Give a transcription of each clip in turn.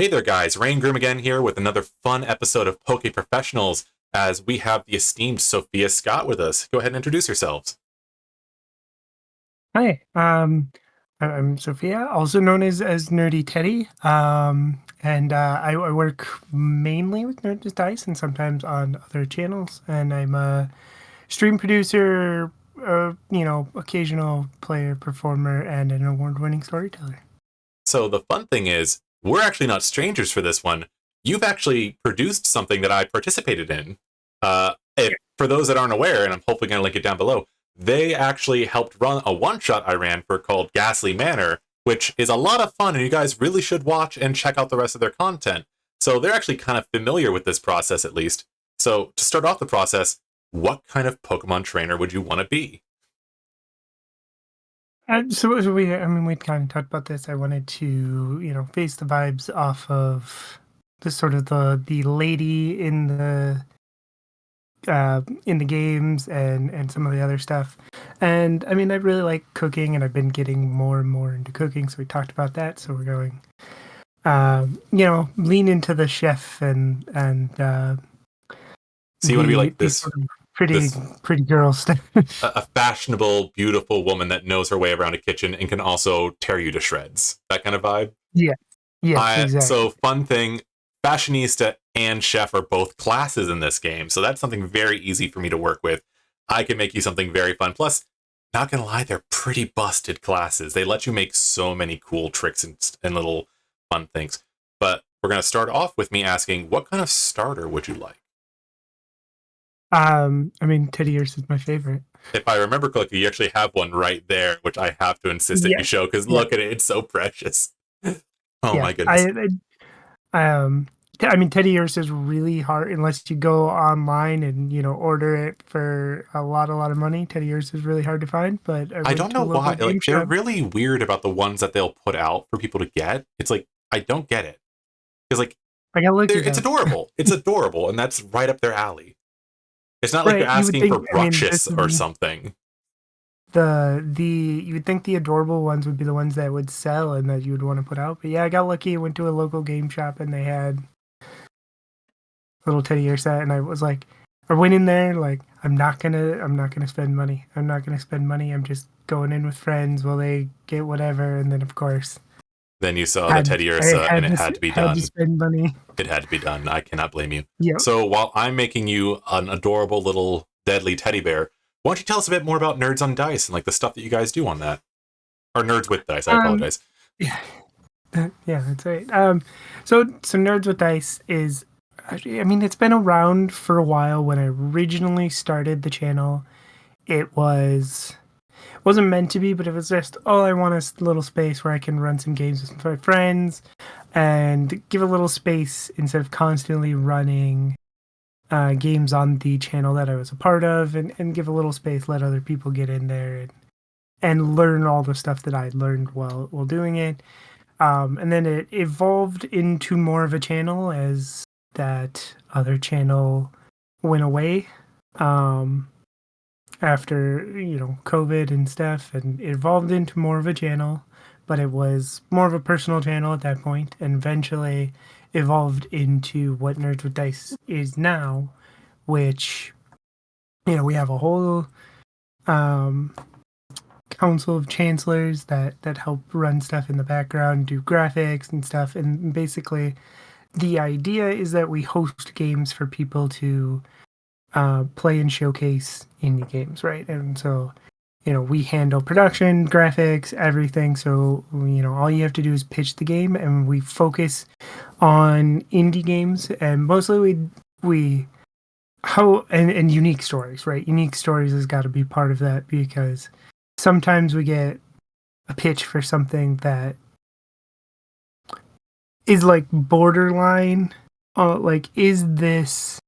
Hey there, guys. Rain Groom again here with another fun episode of PokeProfessionals as we have the esteemed Sophia Scott with us. Go ahead and introduce yourselves. Hi, I'm Sophia, also known as Nerdy Teddy, and I work mainly with Nerd Just Dice and sometimes on other channels. And I'm a stream producer, occasional player, performer, and an award-winning storyteller. So the fun thing is, we're actually not strangers for this one. You've actually produced something that I participated in. For those that aren't aware, and I'm hopefully going to link it down below, they actually helped run a one-shot I ran for called Gastly Manor, which is a lot of fun, and you guys really should watch and check out the rest of their content. So they're actually kind of familiar with this process, at least. So to start off the process, what kind of Pokemon trainer would you want to be? So we kind of talked about this. I wanted to, face the vibes off of the sort of the lady in the games and some of the other stuff. And I mean, I really like cooking, and I've been getting more and more into cooking. So we talked about that. So we're going, lean into the chef and So you want to be like the this sort of pretty this pretty girl stuff. a fashionable, beautiful woman that knows her way around a kitchen and can also tear you to shreds. That kind of vibe. Yeah. Yes, So exactly. fun thing, fashionista and chef are both classes in this game, so that's something very easy for me to work with. I can make you something very fun. Plus, not gonna lie, they're pretty busted classes. They let you make so many cool tricks and little fun things. But we're gonna start off with me asking, what kind of starter would you like? I mean, Teddy Ears is my favorite. If I remember correctly, you actually have one right there, which I have to insist that you Yes. show because Yeah. look at it, it's so precious. Oh Yeah. my goodness. I mean, Teddy Ears is really hard unless you go online and order it for a lot of money. Teddy Ears is really hard to find, but I I went don't to know a local why. game Like, they're shop. really weird about the ones that they'll put out for people to get. It's like, I don't get it. Because, like, I gotta look it it's up. adorable. It's adorable, and that's right up their alley. It's not like you're Right? You would asking think. for I mean, this brushes is or something. the you would think the adorable ones would be the ones that would sell and that you would want to put out. But yeah, I got lucky. I went to a local game shop and they had a little Teddy Ear set, and I was like, I went in there like I'm not gonna spend money. I'm not gonna spend money. I'm just going in with friends. Will they get whatever? And then of course. Then you saw the Had Teddy I Ursa, and had it to had to be had to done. spend money. It had to be done. I cannot blame you. Yep. So while I'm making you an adorable little deadly teddy bear, why don't you tell us a bit more about Nerds on Dice and like the stuff that you guys do on that? Or Nerds with Dice, I Um. apologize. Yeah. Yeah. That's right. So Nerds with Dice is. I mean, it's been around for a while. When I originally started the channel, it wasn't meant to be, but it was just, oh, I want a little space where I can run some games with my friends and give a little space instead of constantly running games on the channel that I was a part of, and give a little space, let other people get in there and learn all the stuff that I learned while doing it. And then it evolved into more of a channel as that other channel went away. Um, After COVID and stuff, and it evolved into more of a channel, but it was more of a personal channel at that point, and eventually evolved into what Nerds with Dice is now, which we have a whole um council of chancellors that help run stuff in the background, do graphics and stuff. And basically the idea is that we host games for people to play and showcase indie games, right? And so, we handle production, graphics, everything. So, all you have to do is pitch the game, and we focus on indie games, and mostly we how and unique stories, right? Unique stories has got to be part of that, because sometimes we get a pitch for something that is like borderline, like, is this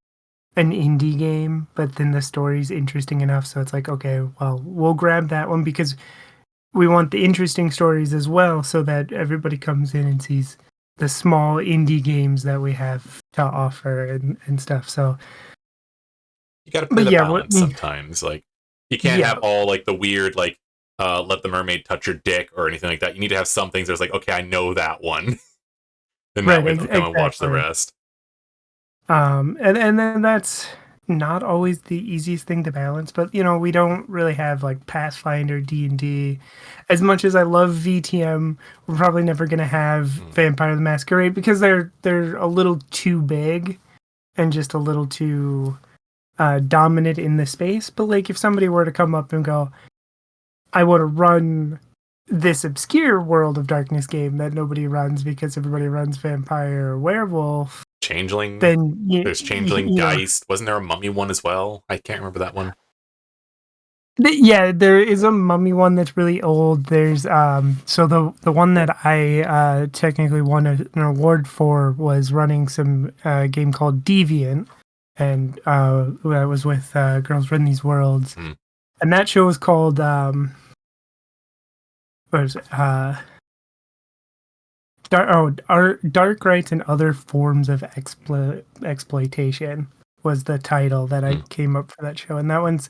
an indie game? But then the story's interesting enough, so it's like, okay, well, we'll grab that one because we want the interesting stories as well, so that everybody comes in and sees the small indie games that we have to offer and stuff. So, You got to play but the yeah, balance sometimes. Like, you can't have yeah, all like the weird, like, let the mermaid touch your dick or anything like that. You need to have some things that's like, okay, I know that one. And that Right, way they'll come and watch the exactly. rest. And then that's not always the easiest thing to balance, but we don't really have like Pathfinder, D&D. As much as I love VTM, we're probably never gonna have Vampire the Masquerade because they're a little too big and just a little too dominant in the space. But like if somebody were to come up and go, I want to run this obscure World of Darkness game that nobody runs because everybody runs Vampire or Werewolf, Changeling. then There's Changeling, Geist. Wasn't there a Mummy one as well? I can't remember that one. Yeah, there is a Mummy one that's really old. There's so the one that I technically won an award for was running some game called Deviant, and that was with Girls Run These Worlds, and that show was called what was it? Dark Rights and Other Forms of Exploitation was the title that I came up for that show, and that one's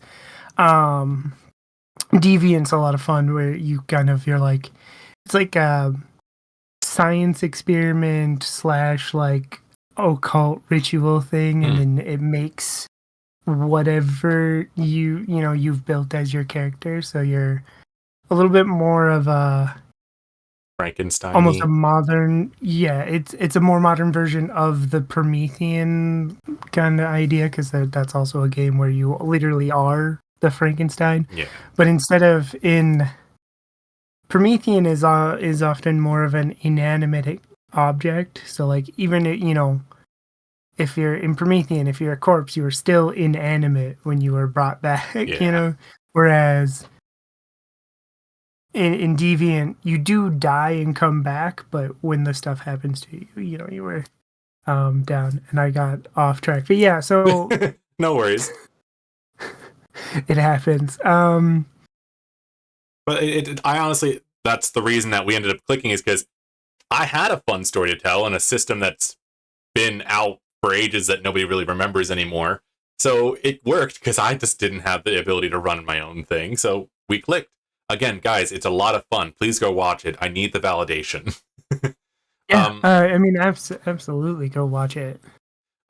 Deviant's a lot of fun where you're like, it's like a science experiment / like occult ritual thing, and then it makes whatever you've built as your character, so you're a little bit more of a Frankenstein. Almost a modern, it's a more modern version of the Promethean kind of idea, because that's also a game where you literally are the Frankenstein. Yeah. But instead of in Promethean is often more of an inanimate object. So like even if you're in Promethean, if you're a corpse, you are still inanimate when you are brought back. Whereas in Deviant, you do die and come back, but when the stuff happens to you, you were down, and I got off track. But yeah, so no worries. It happens. But I honestly, that's the reason that we ended up clicking, is because I had a fun story to tell and a system that's been out for ages that nobody really remembers anymore. So it worked because I just didn't have the ability to run my own thing. So we clicked. Again, guys, it's a lot of fun. Please go watch it. I need the validation. I mean, absolutely go watch it.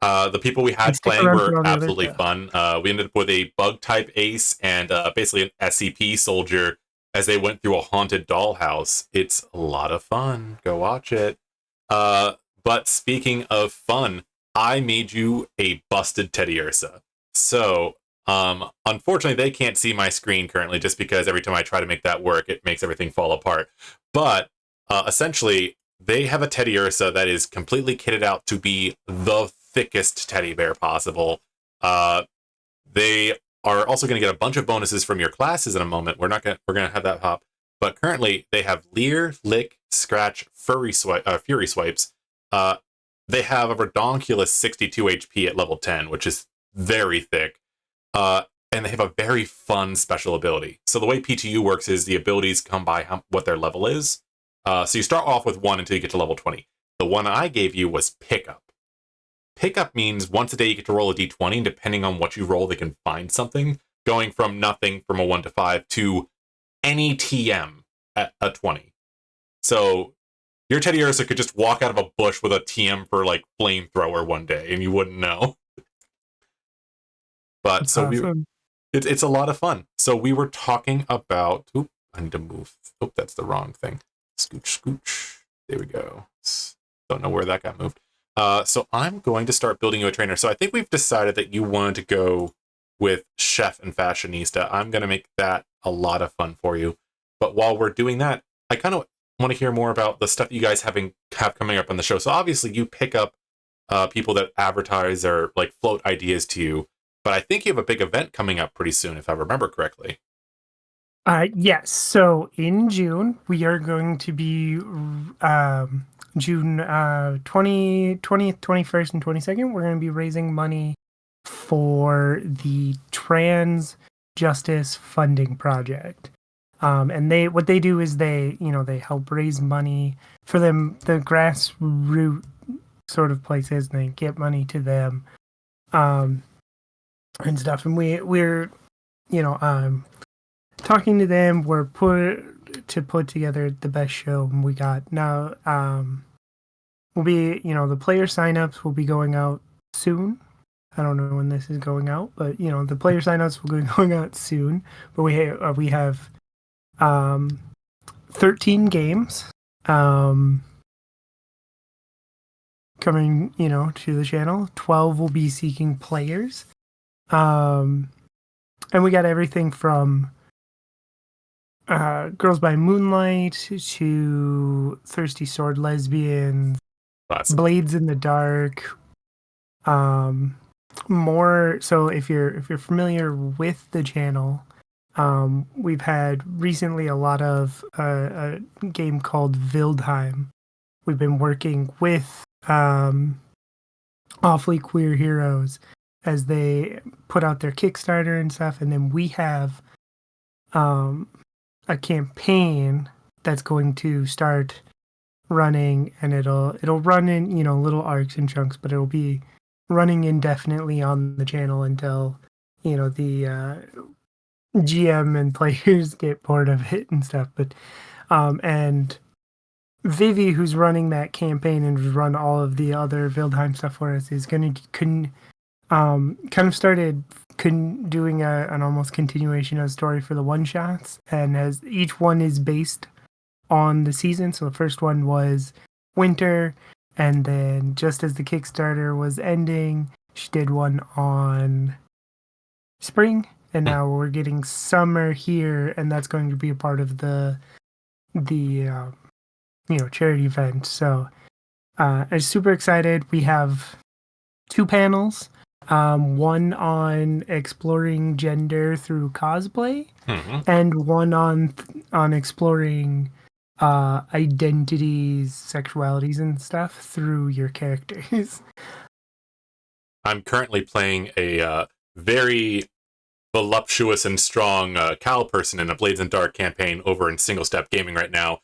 The people we had playing were absolutely fun. We ended up with a bug type ace and basically an SCP soldier as they went through a haunted dollhouse. It's a lot of fun. Go watch it. But speaking of fun, I made you a busted Teddy Ursa. So unfortunately, they can't see my screen currently just because every time I try to make that work, it makes everything fall apart. But essentially, they have a Teddy Ursa that is completely kitted out to be the thickest teddy bear possible. They are also going to get a bunch of bonuses from your classes in a moment. We're going to have that pop. But currently, they have Leer, Lick, Scratch, Fury Swipes. They have a redonkulous 62 HP at level 10, which is very thick. And they have a very fun special ability. So the way PTU works is the abilities come by what their level is. So you start off with 1 until you get to level 20. The one I gave you was Pickup. Pickup means once a day you get to roll a d20, and depending on what you roll, they can find something, going from nothing from a 1 to 5 to any TM at a 20. So your Teddy Ursa could just walk out of a bush with a TM for like flamethrower one day, and you wouldn't know. But That's so awesome. it's a lot of fun. So we were talking about. Oop, I need to move. Oh, that's the wrong thing. Scooch, scooch. There we go. Don't know where that got moved. So I'm going to start building you a trainer. So I think we've decided that you wanted to go with Chef and Fashionista. I'm going to make that a lot of fun for you. But while we're doing that, I kind of want to hear more about the stuff you guys have coming up on the show. So obviously you pick up people that advertise or like float ideas to you. But I think you have a big event coming up pretty soon, if I remember correctly. Yes. So in June, we are going to be June 20th, 21st, and 22nd. We're going to be raising money for the Trans Justice Funding Project. And what they do is they help raise money for them, the grassroots sort of places, and they get money to them and stuff. And we're talking to them. We're put together the best show we got now. will be, the player signups will be going out soon. I don't know when this is going out, but the player signups will be going out soon. But we have 13 games coming, to the channel. 12 will be seeking players. And we got everything from Girls by Moonlight to Thirsty Sword Lesbians, Classic. Blades in the Dark. More so if you're familiar with the channel, we've had recently a lot of a game called Wildheim. We've been working with Awfully Queer Heroes as they put out their Kickstarter and stuff, and then we have a campaign that's going to start running, and it'll run in little arcs and chunks, but it'll be running indefinitely on the channel until the GM and players get bored of it and stuff. But and Vivi, who's running that campaign and has run all of the other Wildheim stuff for us, is going to kind of started doing an almost continuation of the story for the one shots, and as each one is based on the season. So the first one was winter, and then just as the Kickstarter was ending, she did one on spring, and now we're getting summer here, and that's going to be a part of the charity event. So I'm super excited. We have 2 panels, one on exploring gender through cosplay, and one on exploring identities, sexualities, and stuff through your characters. I'm currently playing a very voluptuous and strong cow person in a Blades in Dark campaign over in Single Step Gaming right now,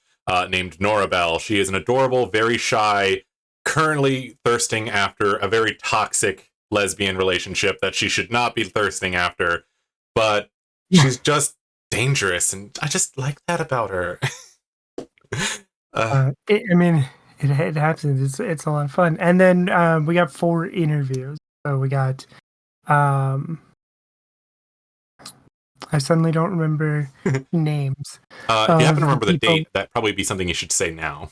named Norabelle. She is an adorable, very shy, currently thirsting after a very toxic lesbian relationship that she should not be thirsting after, but she's just dangerous, and I just like that about her. It happens. It's a lot of fun. And then we got 4 interviews. So we got I suddenly don't remember names. If you happen to remember the date, that'd probably be something you should say now.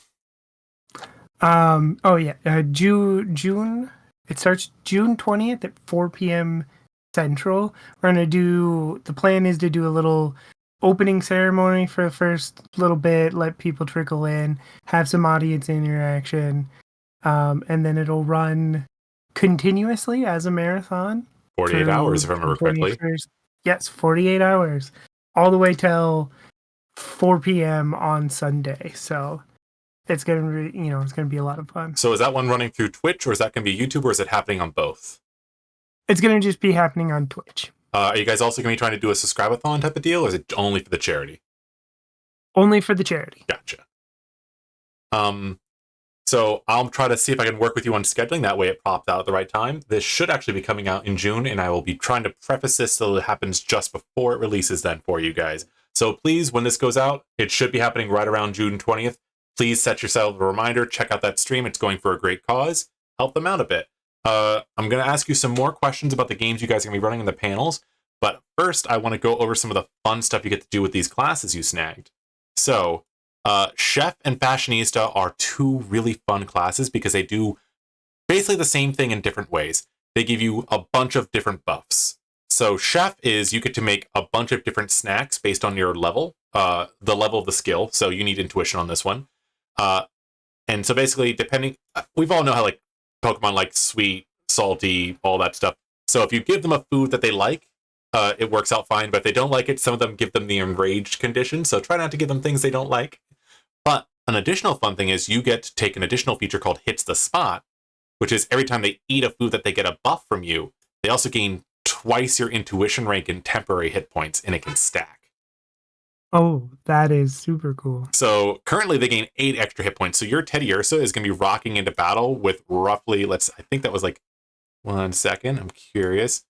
June. It starts June 20th at 4 p.m. Central. The plan is to do a little opening ceremony for the first little bit, let people trickle in, have some audience interaction, and then it'll run continuously as a marathon. 48 hours, if I remember correctly. Yes, 48 hours. All the way till 4 p.m. on Sunday. So it's gonna be, it's gonna be a lot of fun. So is that one running through Twitch, or is that gonna be YouTube, or is it happening on both? It's gonna just be happening on Twitch. Are you guys also gonna be trying to do a subscribe-a-thon type of deal, or is it only for the charity? Only for the charity. Gotcha. So I'll try to see if I can work with you on scheduling. That way it popped out at the right time. This should actually be coming out in June, and I will be trying to preface this so it happens just before it releases then for you guys. So please, when this goes out, it should be happening right around June 20th. Please set yourself a reminder. Check out that stream. It's going for a great cause. Help them out a bit. I'm going to ask you some more questions about the games you guys are going to be running in the panels. But first, I want to go over some of the fun stuff you get to do with these classes you snagged. So, Chef and Fashionista are 2 really fun classes because they do basically the same thing in different ways. They give you a bunch of different buffs. So Chef is you get to make a bunch of different snacks based on your level, the level of the skill. So you need intuition on this one. And so basically, we've all know how like Pokemon like sweet, salty, all that stuff. So if you give them a food that they like, it works out fine. But if they don't like it, some of them give them the enraged condition. So try not to give them things they don't like. But an additional fun thing is you get to take an additional feature called Hits the Spot, which is every time they eat a food that they get a buff from you, they also gain twice your intuition rank in temporary hit points, and it can stack. Oh, that is super cool. So currently they gain 8 extra hit points. So your Teddy Ursa is going to be rocking into battle with roughly, I think that was like, 1 second, I'm curious.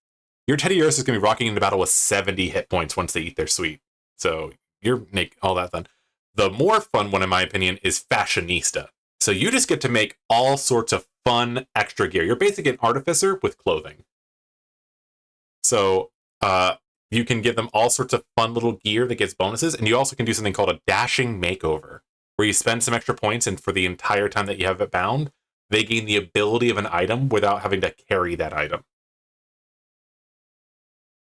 Your Teddy Ursa is going to be rocking into battle with 70 hit points once they eat their sweet. So you're make all that fun. The more fun one, in my opinion, is Fashionista. So you just get to make all sorts of fun extra gear. You're basically an artificer with clothing. So you can give them all sorts of fun little gear that gets bonuses, and you also can do something called a dashing makeover, where you spend some extra points, and for the entire time that you have it bound, they gain the ability of an item without having to carry that item.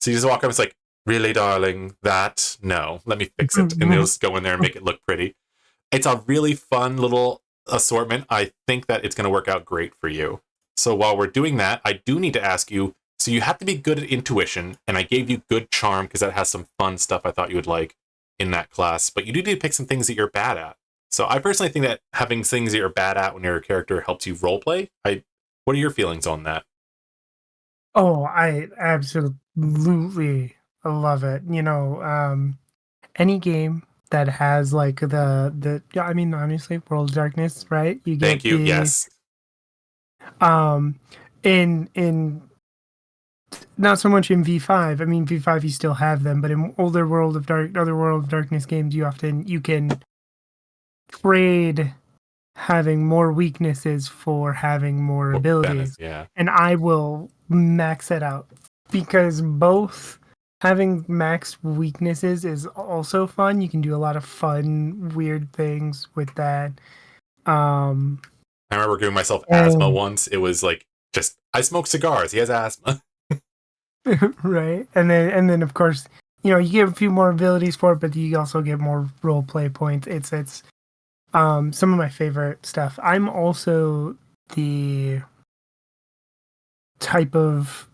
So you just walk up and it's like, really, darling, that? No, let me fix it. And they'll just go in there and make it look pretty. It's a really fun little assortment. I think that it's going to work out great for you. So while we're doing that, I do need to ask you, so you have to be good at intuition, and I gave you good charm because that has some fun stuff I thought you would like in that class, but you do need to pick some things that you're bad at. So I personally think that having things that you're bad at when you're a character helps you roleplay. What are your feelings on that? Oh, I absolutely love it. Any game that has like the yeah, I mean, honestly, World of Darkness, right? You Thank get you. Yes. um in not so much in V5. I mean, V5 you still have them, but in other World of Darkness games, you can trade having more weaknesses for having more Well, abilities. Venice, yeah. And I will max it out because both having max weaknesses is also fun. You can do a lot of fun, weird things with that. Um, I remember giving myself asthma and once. It was like, just, I smoke cigars. He has asthma. right, and then of course, you get a few more abilities for it, but you also get more role play points. It's some of my favorite stuff. I'm also the type of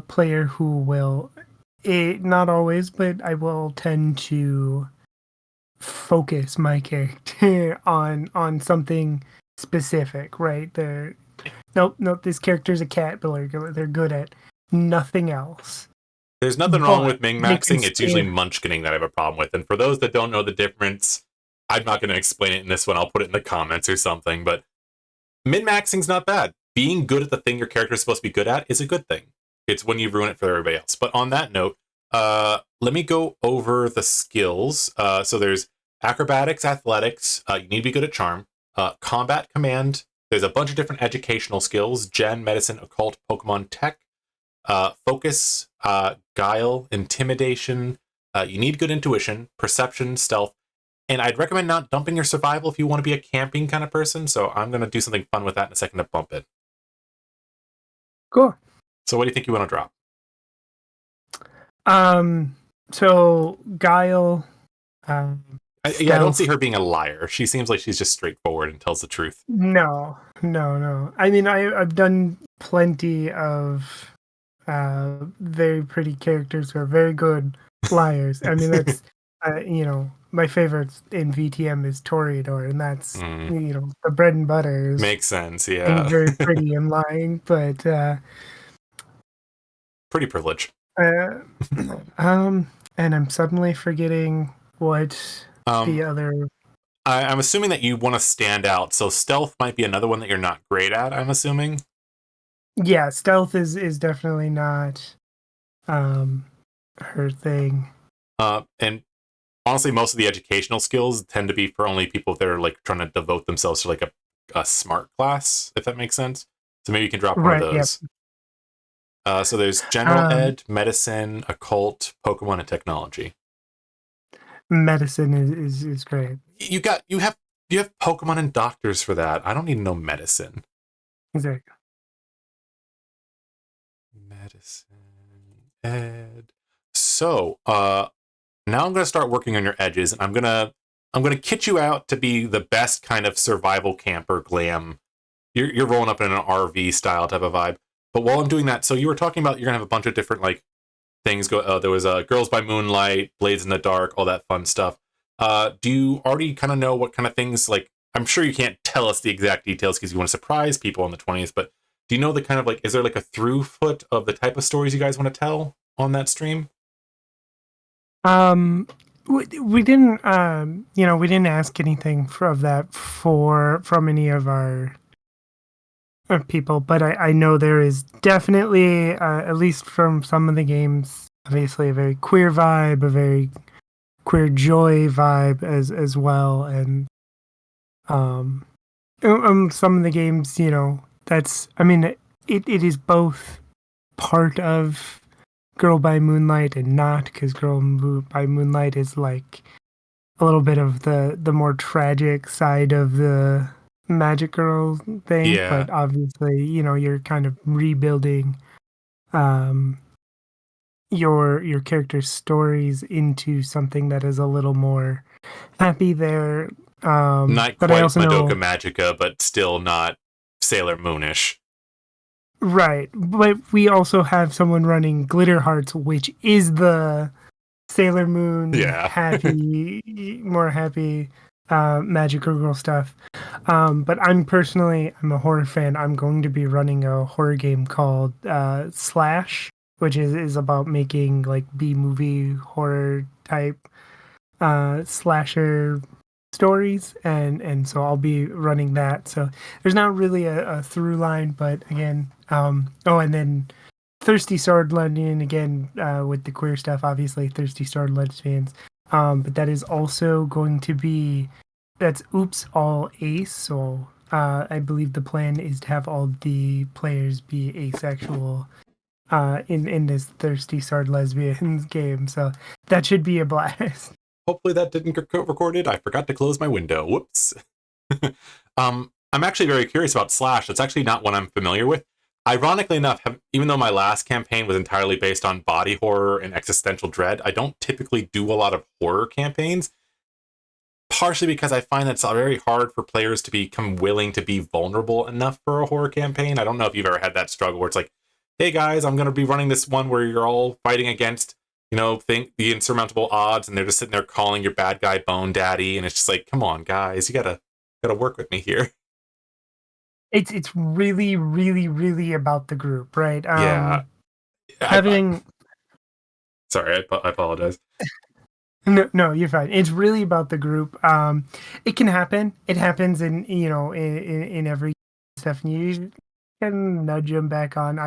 player who will, not always, but I will tend to focus my character on something specific, right? Nope, this character's a cat, but they're good at nothing else. There's nothing wrong But with min they can maxing. It's usually stay. munchkinning that I have a problem with. And for those that don't know the difference, I'm not going to explain it in this one. I'll put it in the comments or something. But min maxing's not bad. Being good at the thing your character is supposed to be good at is a good thing. It's when you ruin it for everybody else. But on that note, let me go over the skills. So there's acrobatics, athletics. You need to be good at charm. Combat command. There's a bunch of different educational skills: gen, medicine, occult, Pokemon tech, focus, guile, intimidation. You need good intuition, perception, stealth. And I'd recommend not dumping your survival if you want to be a camping kind of person. So I'm going to do something fun with that in a second to bump it. Cool. So what do you think you want to drop? So Guile, Yeah, I don't see stealth. her being a liar. She seems like she's just straightforward and tells the truth. No. I mean, I've done plenty of very pretty characters who are very good liars. I mean, that's my favorite in VTM is Toreador, and that's the bread and butter is Makes sense, being yeah. very pretty and lying. But Pretty privilege. uh, and I'm suddenly forgetting what Um, the other. I'm assuming that you want to stand out, so stealth might be another one that you're not great at, I'm assuming. Yeah, stealth is definitely not her thing. And honestly, most of the educational skills tend to be for only people that are like trying to devote themselves to like a smart class, if that makes sense. So maybe you can drop one of Right. Yep. those. So there's general Um, ed, medicine, occult, Pokemon, and technology. medicine is great. You have Pokemon and doctors for that. I don't need to know medicine. Exactly. Medicine, ed. So, now I'm gonna start working on your edges, and I'm gonna kit you out to be the best kind of survival camper glam. You're rolling up in an RV style type of vibe. But while I'm doing that, so you were talking about you're gonna have a bunch of different like things go. There was Girls by Moonlight, Blades in the Dark, all that fun stuff. Do you already kind of know what kind of things like? I'm sure you can't tell us the exact details because you want to surprise people on the 20th. But do you know the kind of like? Is there like a throughfoot of the type of stories you guys want to tell on that stream? We didn't we didn't ask anything of that from any of our people, but I know there is definitely at least from some of the games, obviously a very queer vibe, a very queer joy vibe as well, and um Some of the games, that's, I mean, it is both part of Girl by Moonlight and not, because by Moonlight is like a little bit of the more tragic side of the Magic Girl thing, Yeah. but obviously, you're kind of rebuilding um your character's stories into something that is a little more happy there. Not But I quite also Madoka know, Magica, but still not Sailor Moonish. right, but we also have someone running Glitter Hearts, which is the Sailor Moon Yeah. happy, more happy magical girl stuff. But I'm a horror fan. I'm going to be running a horror game called Slash, which is about making like B movie horror type slasher stories, and so I'll be running that. So there's not really a through line, but again, and then Thirsty Sword London again with the queer stuff, obviously Thirsty Sword lesbians. But that is also going to be that's Oops All Ace. So I believe the plan is to have all the players be asexual in this Thirsty Sword Lesbians game. So that should be a blast. Hopefully that didn't get recorded. I forgot to close my window. Whoops. I'm actually very curious about Slash. It's actually not one I'm familiar with. Ironically enough, even though my last campaign was entirely based on body horror and existential dread, I don't typically do a lot of horror campaigns, partially because I find that it's very hard for players to become willing to be vulnerable enough for a horror campaign. I don't know if you've ever had that struggle where it's like, hey guys, I'm going to be running this one where you're all fighting against, think the insurmountable odds, and they're just sitting there calling your bad guy Bone Daddy, and it's just like, come on, guys, you gotta work with me here. It's really, really, really about the group, right? Yeah, Having sorry, I apologize. no, you're fine. It's really about the group. It can happen. It happens in every stuff, and you can nudge them back on.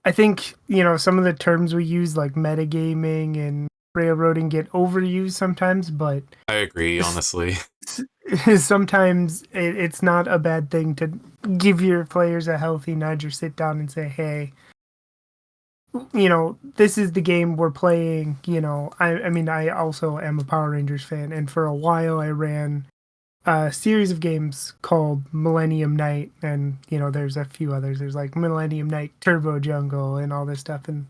I think some of the terms we use like metagaming and railroading get overused sometimes, but I agree, honestly. sometimes it's not a bad thing to give your players a healthy nudge or sit down and say, hey, this is the game we're playing. I mean, I also am a Power Rangers fan, and for a while I ran a series of games called Millennium Night, and there's a few others. There's like Millennium Night Turbo Jungle and all this stuff. And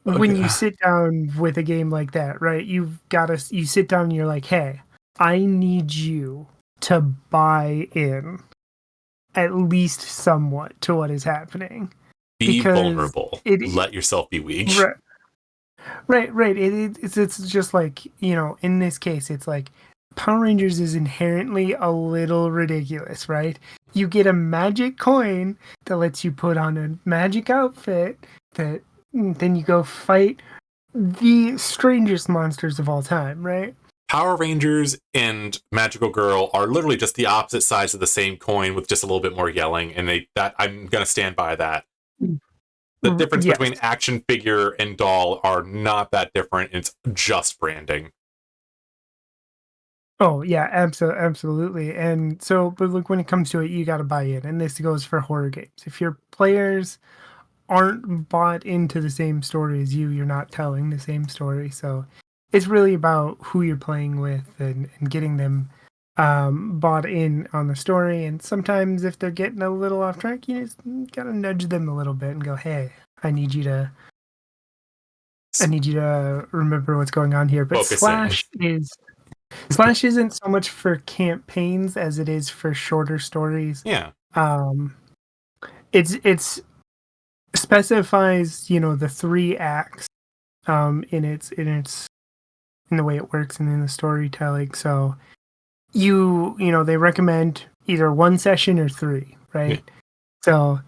when you sit down with a game like that, right, you sit down and you're like, hey, I need you to buy in at least somewhat to what is happening, Be because vulnerable. it Let yourself be weak. right, right. It's just like in this case, it's like Power Rangers is inherently a little ridiculous, right? You get a magic coin that lets you put on a magic outfit that then you go fight the strangest monsters of all time, right? Power Rangers and Magical Girl are literally just the opposite sides of the same coin with just a little bit more yelling, and that I'm gonna stand by that. The difference Yes. between action figure and doll are not that different. It's just branding. Oh yeah, absolutely. And so, but look, when it comes to it, you got to buy in, and this goes for horror games. If your players aren't bought into the same story as you're not telling the same story. So it's really about who you're playing with and getting them bought in on the story. And sometimes if they're getting a little off track, you just gotta nudge them a little bit and go, hey, I need you to remember what's going on here. But Focusing. Slash isn't so much for campaigns as it is for shorter stories. Yeah. Um, it's specifies the three acts in the way it works and in the storytelling. So they recommend either one session or three, right? Yeah. So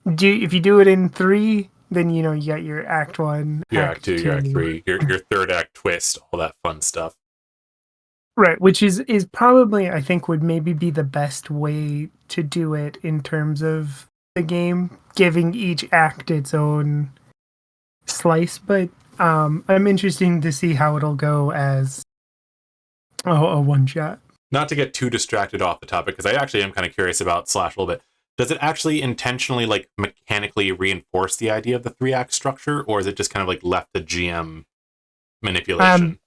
if you do it in three, then you got your act one, Your act act two, two, your act three, your third act twist, all that fun stuff. right? Which is probably, I think, would maybe be the best way to do it in terms of the game, giving each act its own slice. But I'm interested to see how it'll go as a one shot. not to get too distracted off the topic, because I actually am kind of curious about Slash a little bit. Does it actually intentionally, like, mechanically reinforce the idea of the 3-act structure, or is it just kind of like left to GM manipulation?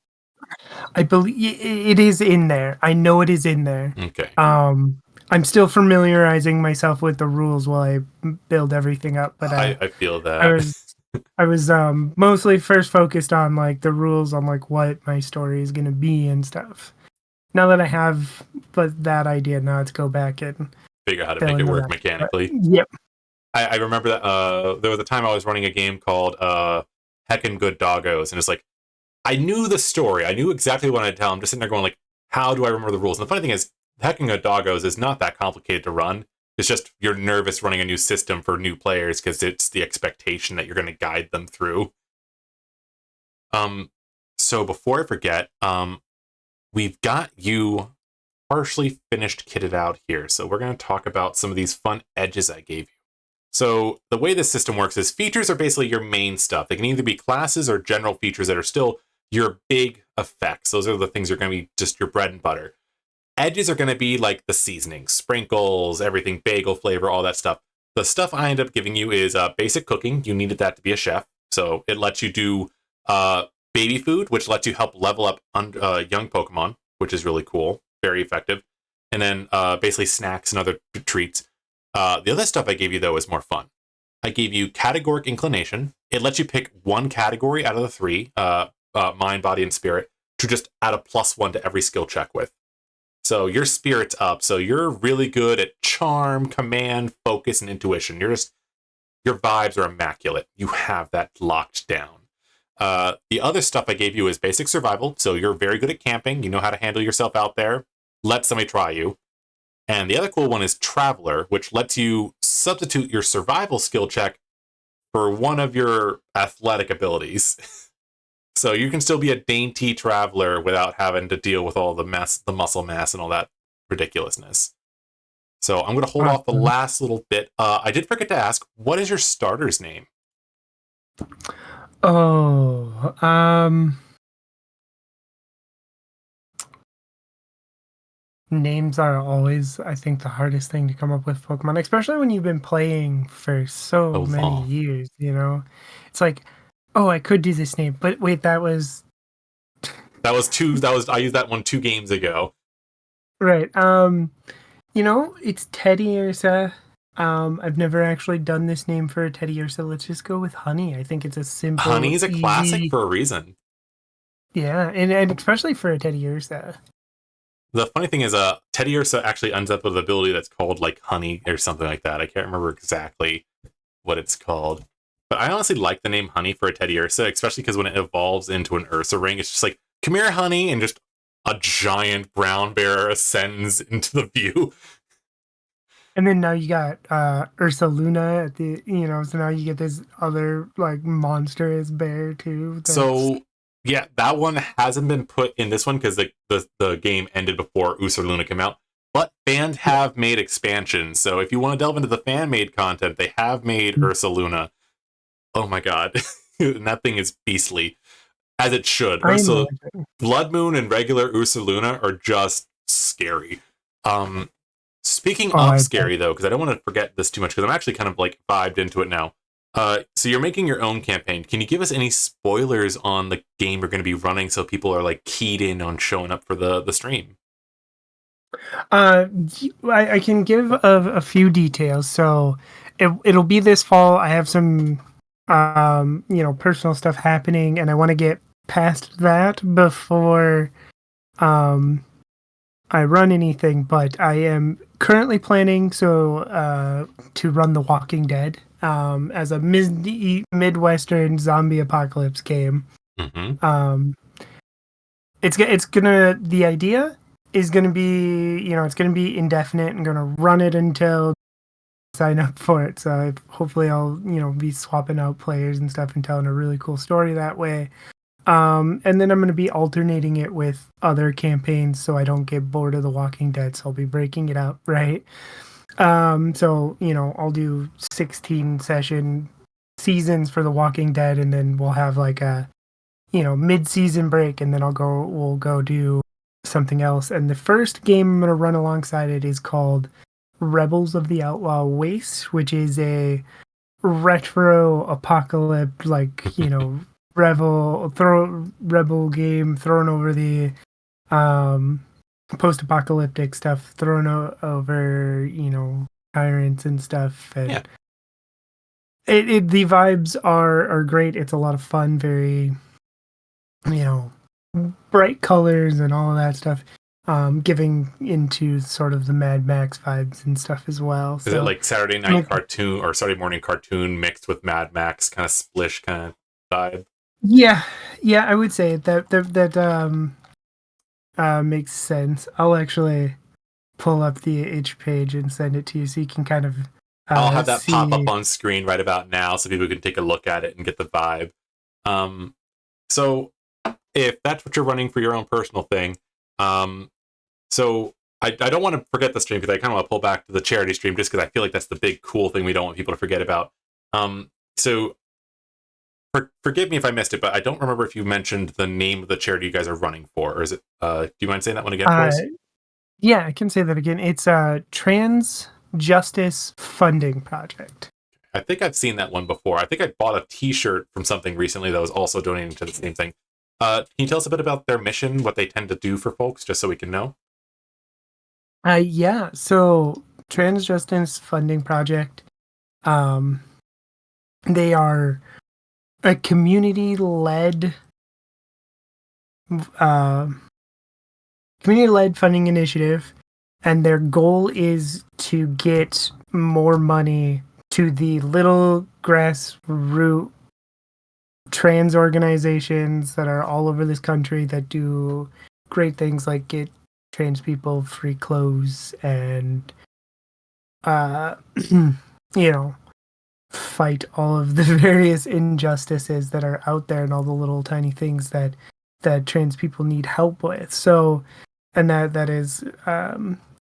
I believe it is in there. I know it is in there. Okay. I'm still familiarizing myself with the rules while I build everything up, but I feel I that. was I was mostly first focused on like the rules on like what my story is gonna be and stuff. Now that I have that idea, now let's go back and Figure out how to fill make in it the work rest. But mechanically. yep. I remember that there was a time I was running a game called Heckin' Good Doggos, and it's like, I knew the story. I knew exactly what I'd tell. I'm just sitting there going like, how do I remember the rules? And the funny thing is, Heckin' Good Doggos is not that complicated to run. It's just you're nervous running a new system for new players because it's the expectation that you're going to guide them through. So before I forget, we've got you partially finished kitted out here. So we're going to talk about some of these fun edges I gave you. So the way this system works is features are basically your main stuff. They can either be classes or general features that are still your big effects. Those are the things that are going to be just your bread and butter. Edges are going to be like the seasonings, sprinkles, everything, bagel flavor, all that stuff. The stuff I end up giving you is basic cooking. You needed that to be a chef. So it lets you do baby food, which lets you help level up young Pokemon, which is really cool, very effective. And then basically snacks and other treats. The other stuff I gave you, though, is more fun. I gave you categoric inclination. It lets you pick one category out of the three, mind, body, and spirit, to just add a +1 to every skill check with. So your spirit's up. So you're really good at charm, command, focus, and intuition. Your vibes are immaculate. You have that locked down. The other stuff I gave you is basic survival. So you're very good at camping. You know how to handle yourself out there. Let somebody try you. And the other cool one is Traveler, which lets you substitute your survival skill check for one of your athletic abilities. So you can still be a dainty traveler without having to deal with all the muscle mass, and all that ridiculousness. So I'm going to hold off the last little bit. I did forget to ask, what is your starter's name? Oh, names are always, I think, the hardest thing to come up with Pokemon, especially when you've been playing for so many years, you know? It's like, oh, I could do this name, but wait, I used that one 2 games ago. Right. It's Teddy Ursa. I've never actually done this name for a Teddy Ursa. Let's just go with Honey. I think it's a simple, Honey's a easy... classic for a reason. Yeah, and especially for a Teddy Ursa. The funny thing is, Teddy Ursa actually ends up with an ability that's called like Honey or something like that. I can't remember exactly what it's called. But I honestly like the name Honey for a Teddy Ursa, especially because when it evolves into an Ursa ring, it's just like, come here, Honey, and just a giant brown bear ascends into the view. And then now you got Ursa Luna at the, so now you get this other like monstrous bear too. So yeah, that one hasn't been put in this one because the game ended before Ursa Luna came out. But fans have made expansions, so if you want to delve into the fan-made content, they have made Ursa Luna. Oh my god, and that thing is beastly, as it should. Blood Moon and regular Ursa Luna are just scary. Speaking of scary, though, because I don't want to forget this too much, because I'm actually kind of like vibed into it now. So you're making your own campaign. Can you give us any spoilers on the game you're going to be running, so people are like keyed in on showing up for the stream? I can give a few details. So it'll be this fall. I have some personal stuff happening, and I want to get past that before I run anything. But I am currently planning to run The Walking Dead as a midwestern zombie apocalypse game. Mm-hmm. It's gonna, the idea is gonna be, it's gonna be indefinite. I'm gonna run it until I sign up for it. So hopefully I'll be swapping out players and stuff and telling a really cool story that way. And then I'm gonna be alternating it with other campaigns so I don't get bored of The Walking Dead. So I'll be breaking it up, right? So I'll do 16 session seasons for The Walking Dead, and then we'll have like a mid-season break, and then we'll go do something else. And the first game I'm going to run alongside it is called Rebels of the Outlaw Waste, which is a retro apocalypse, like, rebel game thrown over the um post-apocalyptic stuff, thrown over, tyrants and stuff. And Yeah. the vibes are great. It's a lot of fun, very, you know, bright colors and all of that stuff, giving into sort of the Mad Max vibes and stuff as well. Is it So like Saturday night cartoon or Saturday morning cartoon mixed with Mad Max kind of splish kind of vibe? yeah, I would say that makes sense. I'll actually pull up the H page and send it to you so you can kind of I'll have that see. pop up on screen right about now so people can take a look at it and get the vibe. So if that's what you're running for your own personal thing, so I don't want to forget the stream because I kind of want to pull back to the charity stream just because I feel like that's the big cool thing we don't want people to forget about. So forgive me if I missed it, but I don't remember if you mentioned the name of the charity you guys are running for, or is it? Do you mind saying that one again for us? Yeah, I can say that again. It's a Trans Justice Funding Project. I think I've seen that one before. I think I bought a T-shirt from something recently that was also donating to the same thing. Can you tell us a bit about their mission, what they tend to do for folks, just so we can know? Yeah. So Trans Justice Funding Project, they are a community-led funding initiative, and their goal is to get more money to the little grassroots trans organizations that are all over this country that do great things like get trans people free clothes and fight all of the various injustices that are out there and all the little tiny things that trans people need help with. So, and that is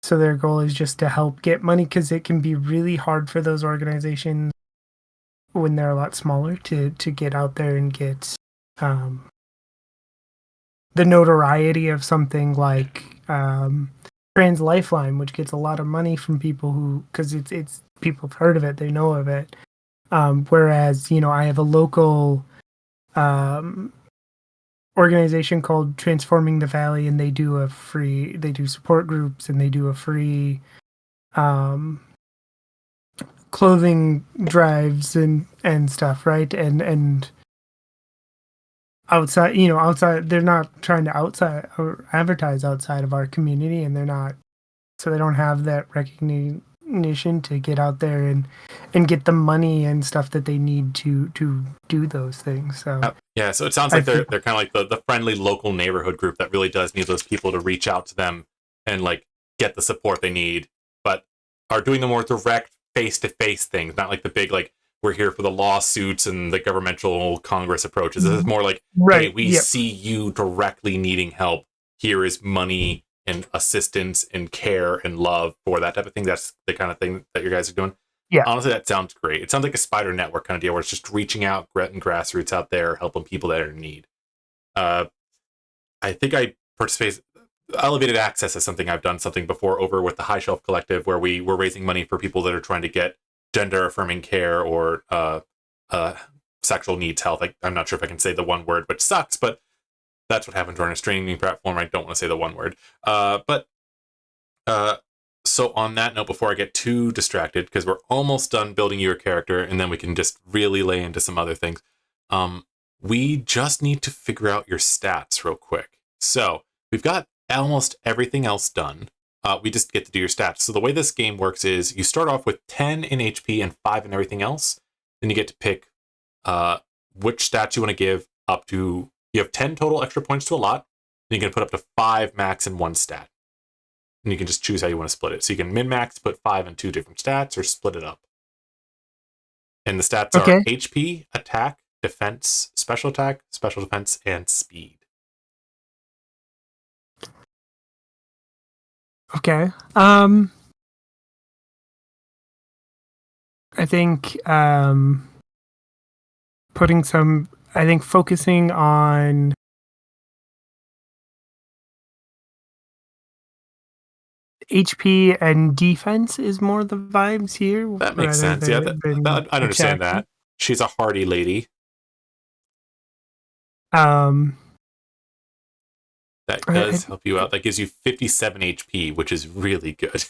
so their goal is just to help get money, because it can be really hard for those organizations when they're a lot smaller to get out there and get the notoriety of something like Trans Lifeline, which gets a lot of money from people who, because it's people have heard of it, they know of it. Whereas, I have a local organization called Transforming the Valley, and they do support groups, and they do a free clothing drives and stuff, right? And outside, they're not trying to outside or advertise outside of our community, and so they don't have that recognition to get out there and get the money and stuff that they need to do those things. So yeah, so it sounds like they're kind of like the friendly local neighborhood group that really does need those people to reach out to them and like get the support they need, but are doing the more direct face-to-face things, not like the big like we're here for the lawsuits and the governmental Congress approaches. This is more like, hey, we see you directly needing help. Here is money and assistance and care and love for that type of thing. That's the kind of thing that you guys are doing. Yeah. Honestly, that sounds great. It sounds like a spider network kind of deal where it's just reaching out and grassroots out there, helping people that are in need. I think I participate. Elevated Access is something I've done something before over with the High Shelf Collective, where we were raising money for people that are trying to get gender affirming care or sexual needs health. I'm not sure if I can say the one word, which sucks, but that's what happens on a streaming platform. I don't want to say the one word. So on that note, before I get too distracted, because we're almost done building your character, and then we can just really lay into some other things. We just need to figure out your stats real quick. So we've got almost everything else done. We just get to do your stats. So the way this game works is you start off with 10 in HP and 5 in everything else. Then you get to pick which stats you want to give up to. You have 10 total extra points to a lot. And you can put up to 5 max in one stat. And you can just choose how you want to split it. So you can min-max, put 5 in 2 different stats, or split it up. And the stats are HP, attack, defense, special attack, special defense, and speed. Okay. I think focusing on HP and defense is more the vibes here. That makes sense. Yeah, I understand attack. that. She's a hardy lady. Um, That does help you out. That gives you 57 HP, which is really good.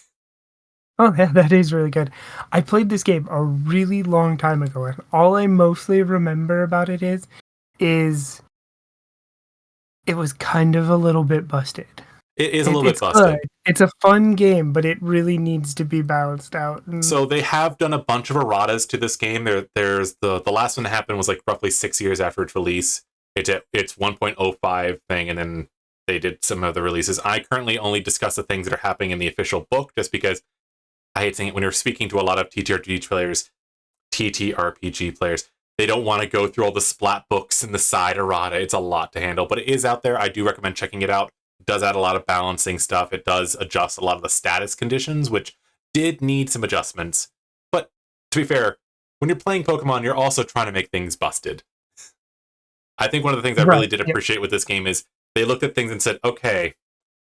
Oh, yeah, that is really good. I played this game a really long time ago, and all I mostly remember about it is it was kind of a little bit busted. It is a little bit busted. Good. It's a fun game, but it really needs to be balanced out. So they have done a bunch of erratas to this game. There's the last one that happened was like roughly 6 years after its release. It's 1.05 thing, and then they did some other releases. I currently only discuss the things that are happening in the official book, just because I hate saying it when you're speaking to a lot of TTRPG players, they don't want to go through all the splat books and the side errata. It's a lot to handle, but it is out there. I do recommend checking it out. It does add a lot of balancing stuff. It does adjust a lot of the status conditions, which did need some adjustments. But to be fair, when you're playing Pokemon, you're also trying to make things busted. I think one of the things I really did appreciate with this game is they looked at things and said, okay,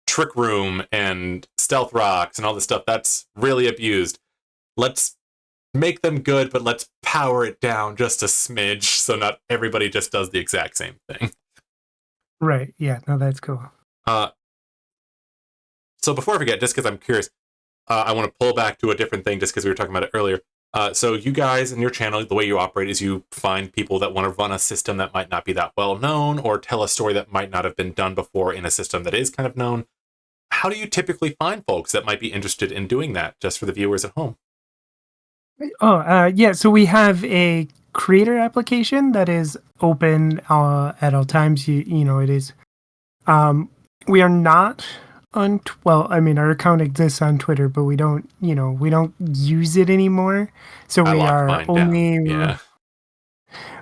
Trick Room and Stealth Rocks and all this stuff, that's really abused. Let's make them good, but let's power it down just a smidge so not everybody just does the exact same thing. Right, yeah, no, that's cool. So before I forget, just because I'm curious, I want to pull back to a different thing just because we were talking about it earlier. So you guys and your channel, the way you operate is you find people that want to run a system that might not be that well known or tell a story that might not have been done before in a system that is kind of known. How do you typically find folks that might be interested in doing that, just for the viewers at home? Yeah, so we have a creator application that is open at all times. You know, it is. We are not on. Well, I mean, our account exists on Twitter, but we don't. You know, we don't use it anymore. So we are only. Yeah.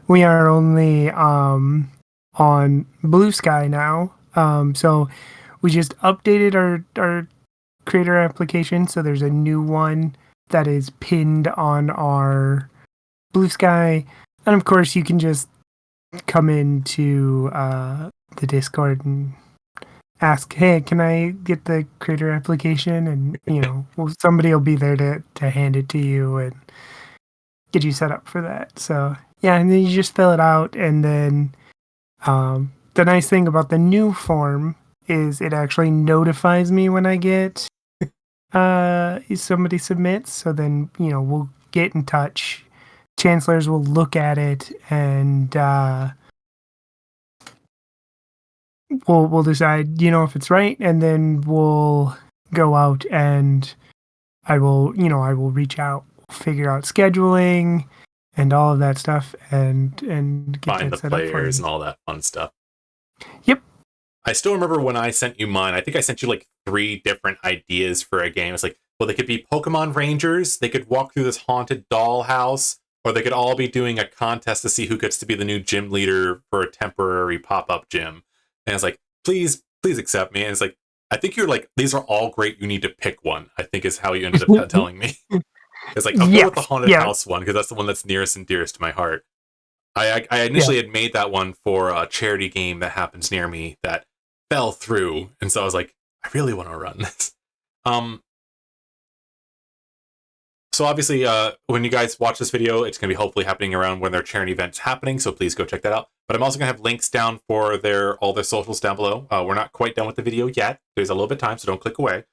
We are only on Blue Sky now. So we just updated our creator application, so there's a new one that is pinned on our Blue Sky, and of course you can just come into the Discord and ask, hey, can I get the creator application? And you know, somebody will be there to hand it to you and get you set up for that. So yeah, and then you just fill it out, and then the nice thing about the new form is it actually notifies me when I get somebody submits. So then, you know, we'll get in touch. Chancellors will look at it, and we'll decide, you know, if it's right, and then we'll go out and I will reach out, figure out scheduling and all of that stuff, and get find that the players and all that fun stuff. Yep. I still remember when I sent you mine. I think I sent you like 3 different ideas for a game. It's like, well, they could be Pokemon Rangers, they could walk through this haunted dollhouse, or they could all be doing a contest to see who gets to be the new gym leader for a temporary pop-up gym. And it's like, please accept me. And it's like, I think you're like, these are all great. You need to pick one, I think is how you ended up telling me. It's like, I'll go with the haunted house one because that's the one that's nearest and dearest to my heart. I initially had made that one for a charity game that happens near me that fell through. And so I was like, I really want to run this. So obviously, when you guys watch this video, it's going to be hopefully happening around when their charity event's happening. So please go check that out. But I'm also going to have links down for all their socials down below. We're not quite done with the video yet. There's a little bit of time, so don't click away.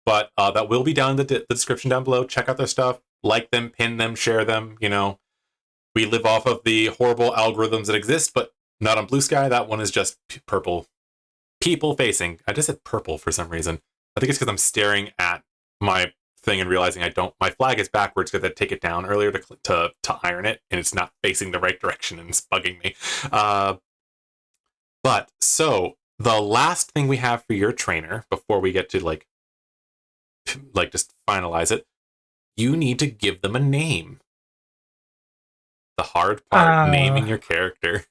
But that will be down in the description down below. Check out their stuff. Like them, pin them, share them. You know, we live off of the horrible algorithms that exist, but not on Blue Sky. That one is just purple. People facing. I just said purple for some reason. I think it's because I'm staring at my thing and realizing my flag is backwards because I take it down earlier to iron it, and it's not facing the right direction and it's bugging me. But so the last thing we have for your trainer before we get to like just finalize it, you need to give them a name. The hard part, naming your character.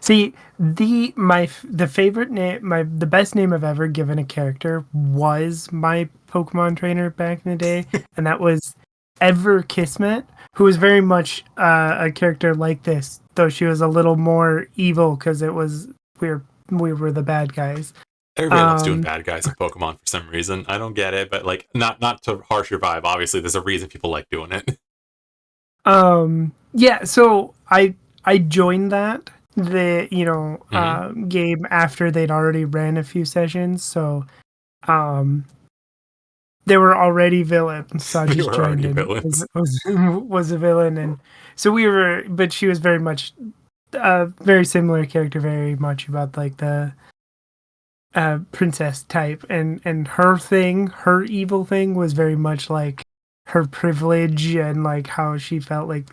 See, the favorite name, the best name I've ever given a character was my Pokemon trainer back in the day, and that was Ever Kismet, who was very much a character like this, though she was a little more evil because it was we were the bad guys. Everybody loves doing bad guys in Pokemon for some reason. I don't get it, but like not to harsh your vibe. Obviously, there's a reason people like doing it. Yeah, so I joined that game after they'd already ran a few sessions, so um they were already villains, so I They just were joined already in villains. was a villain, and so we were, but she was very much a very similar character, very much about like the princess type, and her evil thing was very much like her privilege and like how she felt like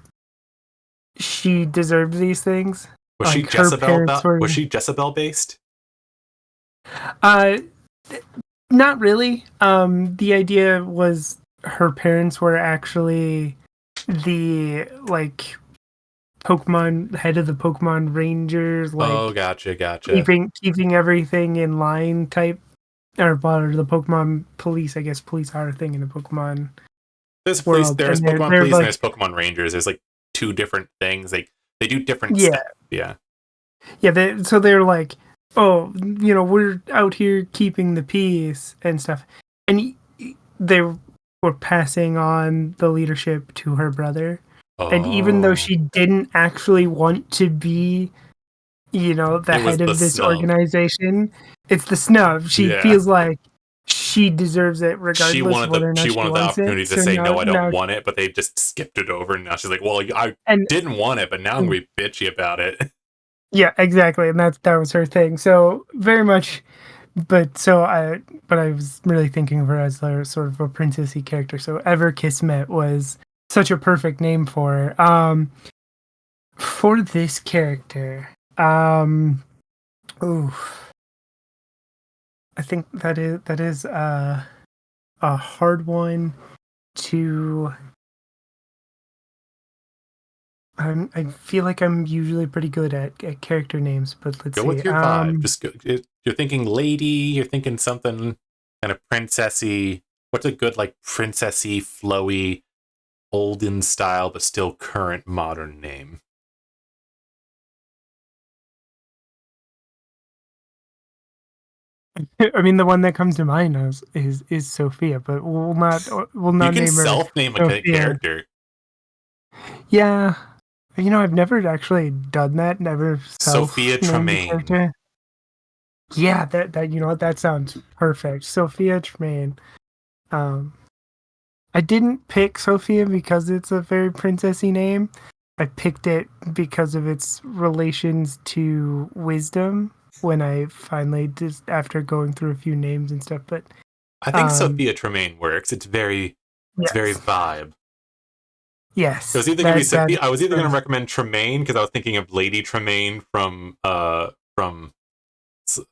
she deserved these things. Was she Like her Jezebel? parents were Was she Jezebel based? uh not really. The idea was her parents were actually the like Pokemon head of the Pokemon Rangers, Oh, like gotcha. keeping everything in line type, or the Pokemon police. I guess police are a thing in the Pokemon There's police. world, There's and Pokemon they're police and like, there's Pokemon Rangers. There's like two different things. They do different yeah, stuff. Yeah. yeah. So they're like, oh, we're out here keeping the peace and stuff, and they were passing on the leadership to her brother. And even though Oh, she didn't actually want to be, the it was head the of this snub. organization, it's the snub. She Yeah. feels like she deserves it regardless of whether or not She she wanted the wants it. opportunity to So say no, I don't now, want it, but they just skipped it over, and now she's like, well, I and didn't want it, but now I'm gonna be bitchy about it. yeah, exactly. And that was her thing. So very much, but I was really thinking of her as a sort of a princessy character. So Ever Kismet was such a perfect name for her. For this character, oof, I think that is a hard one to. I feel like I'm usually pretty good at character names, but let's Go see. with your vibe. Just go, you're thinking lady. You're thinking something kind of princessy. What's a good like princessy, flowy, olden style, but still current modern name? I mean, the one that comes to mind is Sophia, but we'll You not can name her self name a Sophia. character. Yeah, I've never actually done that. Never Sophia self named a Tremaine. character. Yeah, that what, that sounds perfect. Sophia Tremaine. Um, I didn't pick Sophia because it's a very princessy name. I picked it because of its relations to wisdom when I finally just after going through a few names and stuff. But I think um Sophia Tremaine works. It's very yes. vibe. It was Yes. either gonna be That Sophia. I was either sort gonna of recommend Tremaine because I was thinking of Lady Tremaine from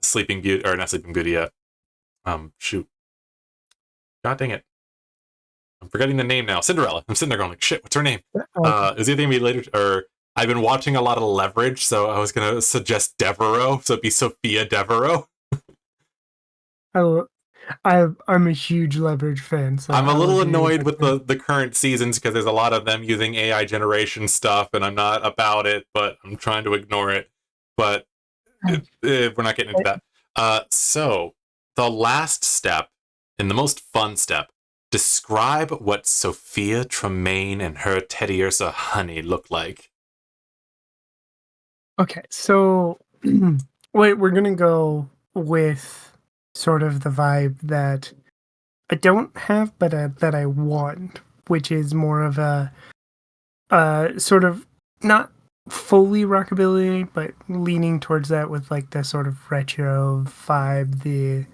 Sleeping Beauty, or not Sleeping Beauty. Shoot, God dang it, I'm forgetting the name now. Cinderella. I'm sitting there going like, shit, what's her name? okay. Is either gonna be later, or I've been watching a lot of Leverage, so I was gonna suggest Devereaux, so it'd be Sophia Devereaux. I, I'm a huge Leverage fan, so I'm a I'll little agree with annoyed that with too. the current seasons because there's a lot of them using AI generation stuff, and I'm not about it, but I'm trying to ignore it. But we're not getting into that. So the last step, and the most fun step, describe what Sophia Tremaine and her Teddy Ursa honey look like. Okay, so we're gonna go with sort of the vibe that I don't have, but that I want, which is more of a sort of not fully rockabilly, but leaning towards that with like the sort of retro vibe, the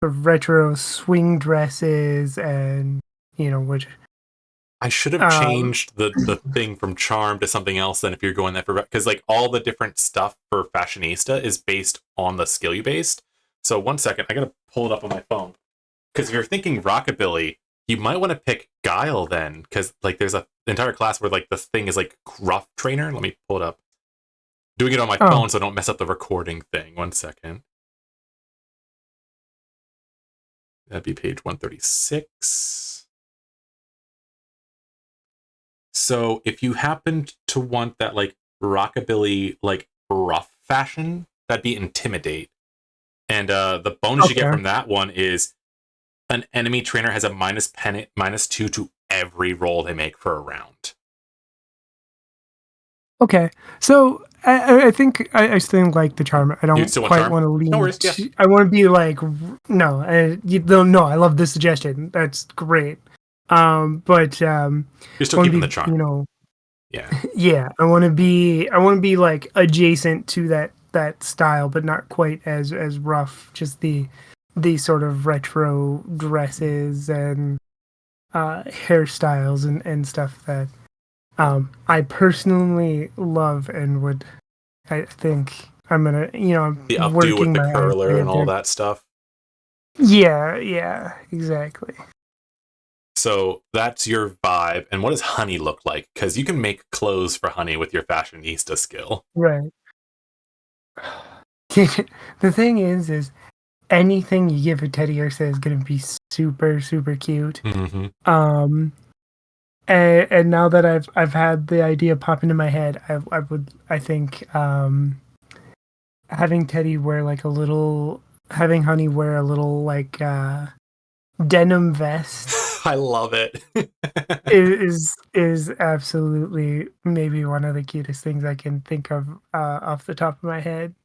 sort of retro swing dresses, and which I should have um changed the thing from charm to something else. Then if you're going that for, because like all the different stuff for fashionista is based on the skill you based. So one second, I gotta pull it up on my phone. Because if you're thinking rockabilly, you might want to pick Guile then, because like there's a entire class where like the thing is like rough trainer. Let me pull it up. Doing it on my oh phone so I don't mess up the recording thing. One second. That'd be page 136. So if you happened to want that like rockabilly, like rough fashion, that'd be Intimidate. And the bonus you get Okay. from that one is an enemy trainer has a -2 to every roll they make for a round. Okay. So I think I still like the charm. I You don't still want quite charm? want to No lean. worries. Yeah. I want to be like no. You don't know. I love this suggestion. That's great. But You're still want to keeping the be charm. Yeah. yeah. I want to be like adjacent to that style, but not quite as rough. Just the sort of retro dresses and hairstyles and stuff that I personally love and would. I think I'm gonna, The I'm updo with working the my curler way and all into. that stuff. Yeah, exactly. So that's your vibe. And what does Honey look like? Because you can make clothes for Honey with your fashionista skill. Right. The thing is anything you give a teddy ursa is gonna be super super cute. Mm-hmm. Um, and now that I've had the idea pop into my head, I think having Teddy wear like a little, having Honey wear a little like denim vest I love it. is absolutely maybe one of the cutest things I can think of off the top of my head.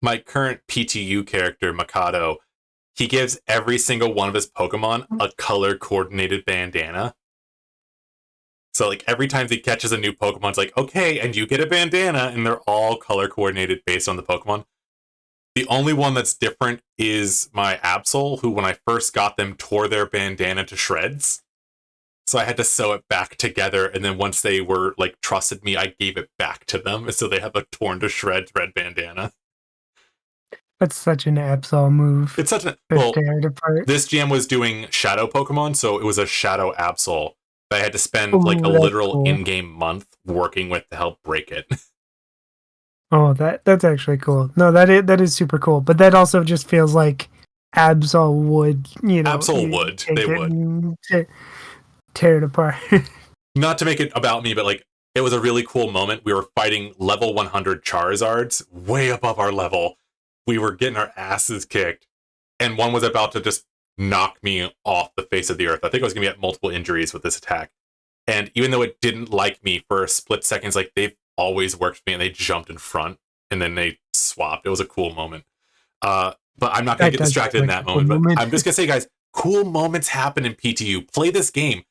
My current PTU character, Mikado, he gives every single one of his Pokemon a color coordinated bandana. So like every time he catches a new Pokemon, it's like, okay, and you get a bandana, and they're all color coordinated based on the Pokemon. The only one that's different is my Absol, who when I first got them tore their bandana to shreds. So I had to sew it back together, and then once they were like trusted me, I gave it back to them. So they have a torn to shreds red bandana. That's such an Absol move. It's such a To well. tear it apart. This GM was doing shadow Pokemon, so it was a shadow Absol that I had to spend like a Oh, that's literal cool. in-game month working with to help break it. Oh, that's actually cool. No, that is super cool. But that also just feels like Absol would, Absol you would. take They it would. and tear it apart. Not to make it about me, but like it was a really cool moment. We were fighting level 100 Charizards, way above our level. We were getting our asses kicked, and one was about to just knock me off the face of the earth. I think I was going to get multiple injuries with this attack. And even though it didn't like me for a split second, it's like they've always worked for me, and they jumped in front, and then they swapped. It was a cool moment. But I'm not going to That get does distracted sound in like that a cool moment. But moment. I'm just going to say, guys, cool moments happen in PTU. Play this game.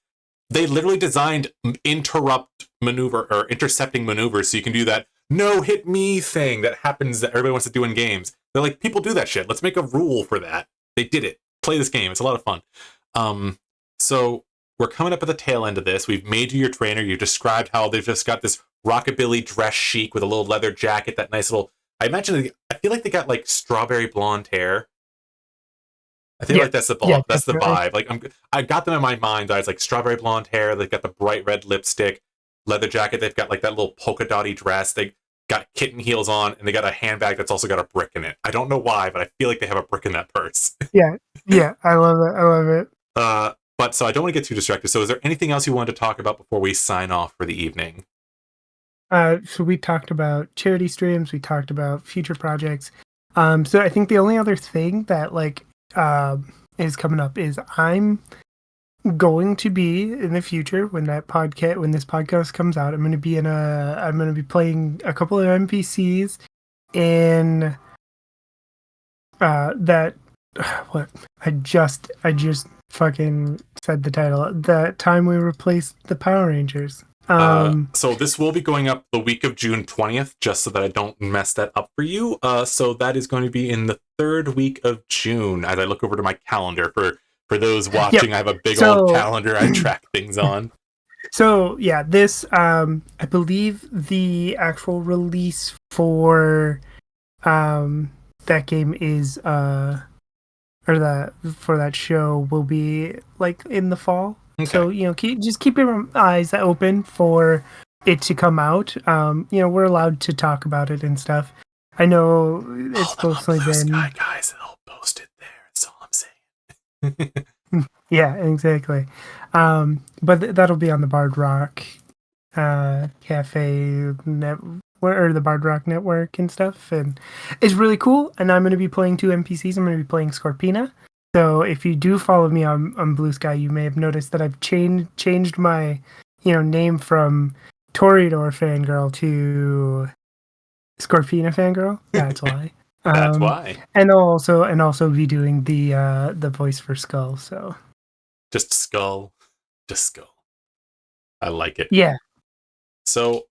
They literally designed interrupt maneuver or intercepting maneuvers so you can do that no hit me thing that happens that everybody wants to do in games. They're like, people do that shit. Let's make a rule for that. They did it. Play this game. It's a lot of fun. So we're coming up at the tail end of this. We've made you your trainer. You described how they've just got this rockabilly dress chic with a little leather jacket, that nice little. I feel like they got like strawberry blonde hair. I feel Yeah, like that's yeah, that's the definitely. vibe. Like I got them in my mind. I was like strawberry blonde hair. They've got the bright red lipstick, leather jacket. They've got like that little polka dotty dress. They got kitten heels on, and they got a handbag that's also got a brick in it. I don't know why, but I feel like they have a brick in that purse. Yeah, yeah, I love it. I love it. But so I don't want to get too distracted. So is there anything else you wanted to talk about before we sign off for the evening? So we talked about charity streams. We talked about future projects. So I think the only other thing that like is coming up is I'm going to be in the future when this podcast comes out. I'm going to be playing a couple of NPCs in that what I just fucking said the title. The time we replaced the Power Rangers. So this will be going up the week of June 20th, just so that I don't mess that up for you. So that is going to be in the third week of June. As I look over to my calendar for those Yep. watching, I have a big old So calendar I track things on. so yeah, this I believe the actual release for that game is or that for that show will be like in the fall. Okay. So keep your eyes open for it to come out. We're allowed to talk about it and stuff. I know it's mostly been guys. I'll post it there. That's all I'm saying. yeah, exactly. But that'll be on the Bard Rock Cafe or the Bard Rock Network and stuff, and it's really cool. And I'm going to be playing two NPCs. I'm going to be playing Scorpina. So if you do follow me on Blue Sky, you may have noticed that I've changed my name from Toreador Fangirl to Scorpina Fangirl. That's why. That's why. And also be doing the voice for Skull. So just Skull. I like it. Yeah. So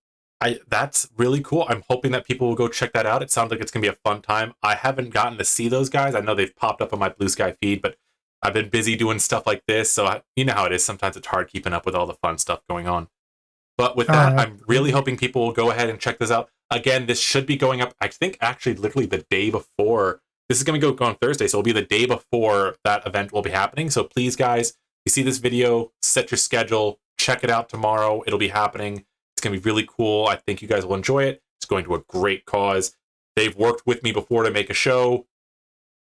that's really cool. I'm hoping that people will go check that out. It sounds like it's gonna be a fun time. I haven't gotten to see those guys. I know they've popped up on my Blue Sky feed, but I've been busy doing stuff like this, so you know how it is. Sometimes it's hard keeping up with all the fun stuff going on. But with that, I'm really hoping people will go ahead and check this out. Again, this should be going up, I think, actually, literally the day before. This is going to go on Thursday, so it'll be the day before that event will be happening. So please, guys, you see this video, set your schedule, check it out tomorrow. It'll be happening. It's going to be really cool. I think you guys will enjoy it. It's going to a great cause. They've worked with me before to make a show.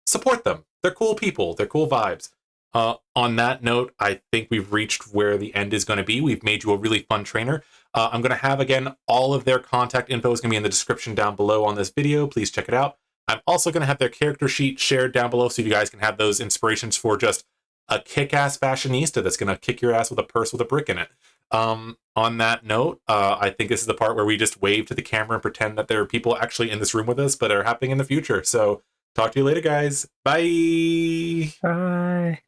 Support them. They're cool people. They're cool vibes. On that note, I think we've reached where the end is going to be. We've made you a really fun trainer. I'm going to have, again, all of their contact info is going to be in the description down below on this video. Please check it out. I'm also going to have their character sheet shared down below so you guys can have those inspirations for just a kick-ass fashionista that's going to kick your ass with a purse with a brick in it. On that note, I think this is the part where we just wave to the camera and pretend that there are people actually in this room with us, but are happening in the future. So talk to you later, guys. Bye. Bye.